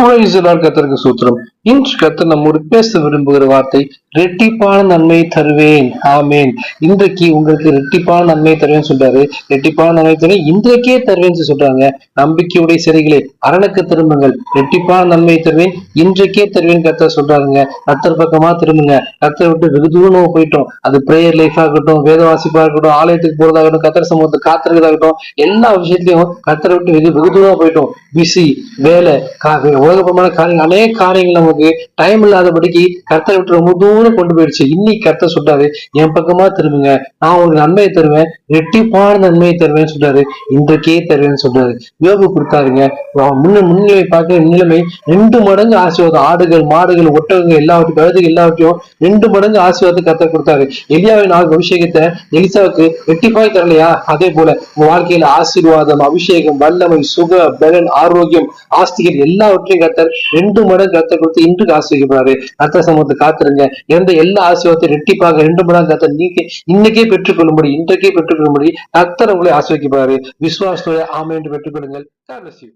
கத்தருக்கு சூத்திரம். இன்று கத்தர் நம்மோடு பேச விரும்புகிற வார்த்தை, ரெட்டிப்பான நன்மை தருவேன். ஆமேன். இன்றைக்கு உங்களுக்கு ரெட்டிப்பான நன்மை தருவேன்னு சொல்றாரு. ரெட்டிப்பான நன்மை தருவேன், இன்றைக்கே தருவேன்னு சொல்றாங்க. நம்பிக்கையுடைய சிறைகளே அரணுக்கு திரும்புங்கள், ரெட்டிப்பான நன்மை தருவேன், இன்றைக்கே தருவேன் கத்தர் சொல்றாருங்க. கத்தர் பக்கமா திரும்புங்க. கத்தரை விட்டு வெகு தூரம் போயிட்டோம். அது பிரேயர் லைஃப் ஆகட்டும், வேத வாசிப்பா இருக்கட்டும், ஆலயத்துக்கு போறதாகட்டும், கத்தர் சமூகத்தை காத்திருக்கிறதாகட்டும், எல்லா விஷயத்திலையும் கத்தரை விட்டு வெகு தூரம் போயிட்டோம். பிஸி, வேலை, உலகப்பமான காரியங்கள், அநேக காரியங்கள் நமக்கு டைம் இல்லாதபடிக்கு கர்த்தரை விட்டு ரொம்ப தூரம் கொண்டு போயிடுச்சு. இன்னைக்கு கர்த்தர் சொல்றாரு, என் பக்கமா திரும்புங்க, நான் உங்களுக்கு நன்மையை தருவேன், ரெட்டிப்பான நன்மையை தருவேன்னு சொல்றாரு. இன்றைக்கே தருவேன்னு சொல்றாரு. யோபு கொடுத்தாருங்க. முன்னிலை பார்க்க நிலைமை 2 மடங்கு ஆசீர்வாதம். ஆடுகள், மாடுகள், ஒட்டகங்கள் எல்லாவற்றையும், கழுதுகள் எல்லாவற்றையும் 2 மடங்கு ஆசீர்வாதத்தை கர்த்தர் கொடுத்தாரு. எலியாவின் அபிஷேகத்தை எலிசாவுக்கு ரெட்டிப்பாய் தரலையா? அதே போல உங்க வாழ்க்கையில ஆசீர்வாதம், அபிஷேகம், வல்லமை, சுக, பலன், ஆரோக்கியம், ஆஸ்திகள் எல்லாவற்றையும் கர்த்தர் 2 மடங்கு கர்த்தர் கொடுத்து இன்று ஆசீர்வதிக்கிறாரு. கர்த்தர் சமூகத்தை காத்துருங்க. இருந்த எல்லா ஆசீர்வாதத்தையும் ரெட்டிப்பாக 2 மடங்கு கர்த்தர் இன்னைக்கே பெற்றுக்கொள்ளும்படி, இன்றைக்கே பெற்றுக்கொள்ளும்படி கர்த்தர் உங்களை ஆசீர்வதிக்கிறாரு. விசுவாசத்தோட ஆமென் என்று பெற்றுக்கொள்ளுங்கள். God bless you.